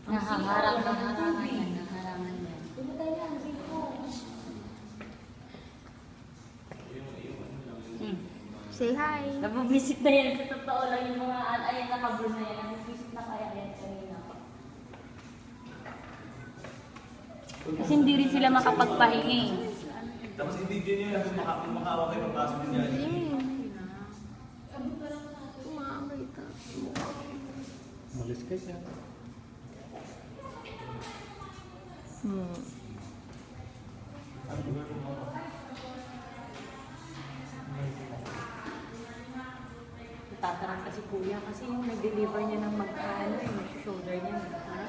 Nahaharangan yan. Say hi. Nabubisit na yan. Sa totoo lang yung mga ayan nakabul na yan. Nabubisit na kaya yan kanina. Kasi hindi rin sila makapagpahingi. Tapos hindi din yun yung makawa kayo ng kaso din yan. Malis ka siya. Tatarang kasi kuya kasi yung nag-deliver niya ng magkano yung mag-shoulder niya. Ha?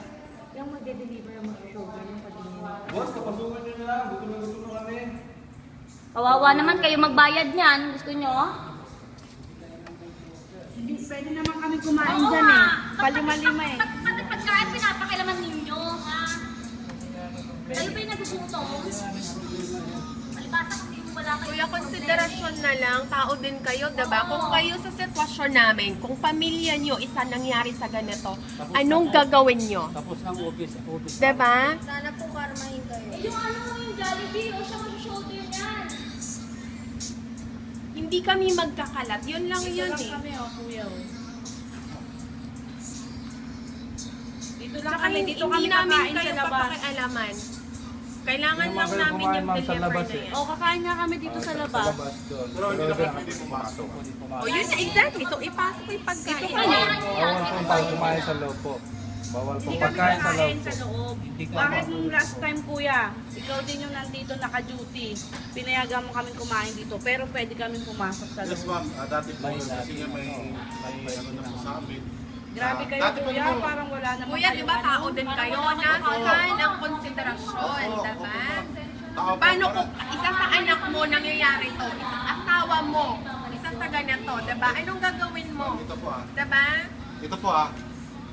Yung mag-deliver ng mag-shoulder niya pag niya. Boss, kapasukan nyo na lang. Gusto na kami. Kawawa naman kayo magbayad niyan. Gusto nyo? Hindi, pwede naman kami kumain dyan eh. Palima-lima eh. Pati pagkain pinapakilaman ninyo, ha? Kayo ba yung nagugutom? Palibasa kasi wala kayo. Kuya, konsiderasyon na lang, tao din kayo, diba? Kung kayo sa sitwasyon namin, kung pamilya nyo isa nangyari sa ganito, anong gagawin nyo? Tapos ng office. Diba? Sana po karmahin kayo. Yung ano mo yung Jollibee, o siya mag-shoulder niyan. Hindi kami magkakalat. Yun lang yun eh. kami oh, kuya oh. Dito lang Tsaka kami, dito hindi kami namin kakain kayo sa labas. papakialaman. Kailangan Hindi lang naman kayo namin kumain, yung ma'am, sa deliver labas na eh. yan. O, kakain nga kami dito sa labas. Pero hindi na kami pumasok. O yun na, exactly. So ipasok ko yung pagkain. Bawal po tayo kumain sa loob po. Bawal po Hindi kami pagkain sa loob kakain po. sa loob. Hindi ka Bakit nung last time kuya, ikaw din yung nandito naka-duty. Pinayagan mo kami kumain dito, pero pwede kami pumasok sa Yes loob. ma'am, dati po kasi nga may ano na po sa amin. Grabe kayo Dati pa kuya, naman. parang wala naman Kuya, kayong di ba tao ano. din kayo? Nasaan ang konsiderasyon, diba? Tao po, Paano kung isa sa anak mo nangyayari to, isa asawa mo, isa sa ganito, diba? Anong gagawin mo? Ito po ah. Diba? Ito po ah.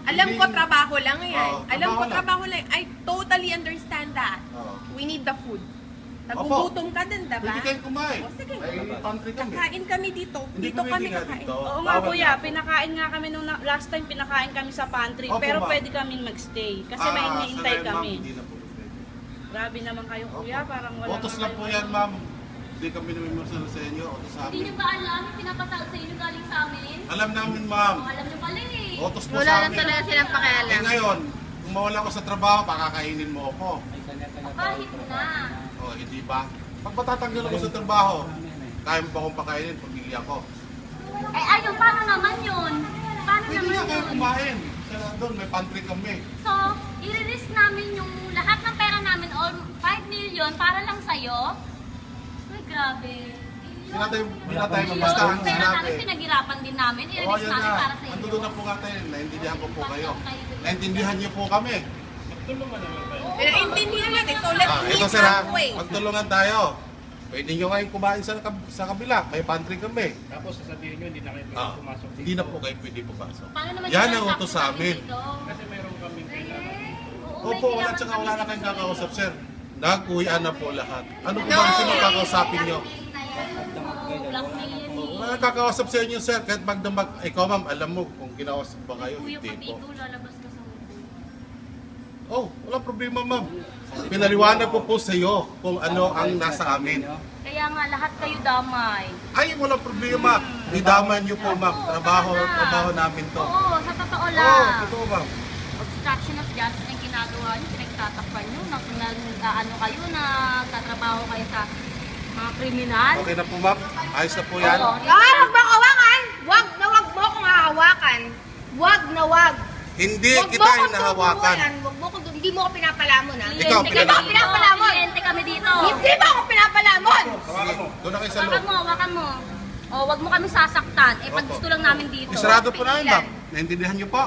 Alam ko trabaho lang yan. Oo, Alam ko trabaho trabaho lang. I totally understand that. Oo. We need the food. Nagugutom ka din, diba? Pwede kayong kumain. O, sige. May pantry kami. Kakain kami dito. Hindi Dito kami nga kakain. dito. Oo nga Bawal kuya, na. pinakain nga kami nung last time pinakain kami sa pantry, Opo, pero ma'am. pwede kaming magstay kasi may Ah, hinihintay sa ma'am, kami. Hindi na po pwede. Grabe naman kayo kuya, parang wala Utos naman lang po kayo. yan ma'am. Hindi kami namimirsal sa inyo. Utos sa Hindi amin. nyo ba alam yung pinapasal sa inyo galing sa amin? Alam namin ma'am. O, alam nyo pala eh. Utos po sa amin. silang Eh pakialam. ngayon, kung mawala ako sa trabaho, pakakainin mo ako. Kahit na. O, hindi ba? Pag matatanggal ako sa trabaho, kaya mo ba akong pakainin pamilya ko? Eh ayun, paano naman yun? Paano Pwede naman nga kayo yun? kumain. Doon, may pantry kami. So, i-release namin yung lahat ng pera namin, all 5 million, para lang sa'yo? Ay, grabe. Wala tayong mabastahan Yung pera namin, sinabi. pinaghirapan din namin, Oo, i-release yan namin na. para sa inyo. Andun na po nga tayo. Naintindihan ko po kayo. Naintindihan niyo po kami. Pinaintindihan natin. So let's Ito meet sir ha, halfway. magtulungan tayo. Pwede nyo kayong kumain sa kabila. May pantry kami. Tapos sasabihin nyo, hindi na kayo Ah, pumasok dito. hindi na po kayo pwede pumasok. Paano naman Yan yung ang sakto utos sa amin. dito? Kasi mayroon kami kailangan. Oo, Opo, may wala kailangan tsaka kami wala na kayong dito sa kakausap inyo. sir. Nag-uwian na po lahat. Ano po ba gusto nyo kakausapin nyo? Blackmail yan eh. Wala kakausap sa inyo sir. Kahit magdamag, ikaw ma'am, alam mo kung kinausap ba kayo, Kuya, hindi pati po. ikaw lalabas ka sa hukbo. Oh, wala problema ma'am. Pinaliwanag ko po sa iyo kung ano ang nasa amin. Kaya nga, lahat kayo damay. Ay, wala problema. Idaman niyo po ma'am. Trabaho namin to. Oo, sa totoo Oo, lang. totoo ma'am. Obstruction of justice ang ginagawa nyo, pinagtatakpan nyo, ano kayo, nagtatrabaho kayo sa mga kriminal. Okay na po ma'am. Ayos na po yan. Oo, Huwag mo hawakan! Huwag na huwag mo akong hahawakan! Huwag na huwag! Hindi Huwag kita mo akong hinahawakan. tutulungan. Huwag mo akong hindi mo ako pinapalamon ha? Kliyente Ikaw, kami pinala- dito. Pinapalamon. Kliyente kami dito. Hindi mo ako pinapalamon! Sige, doon na kayo sa Wakan loob. mo, wakan mo. O, wag mo kami sasaktan. Eh, pag Opo. gusto lang namin dito. Isarado po namin ma'am. Naintindihan niyo po?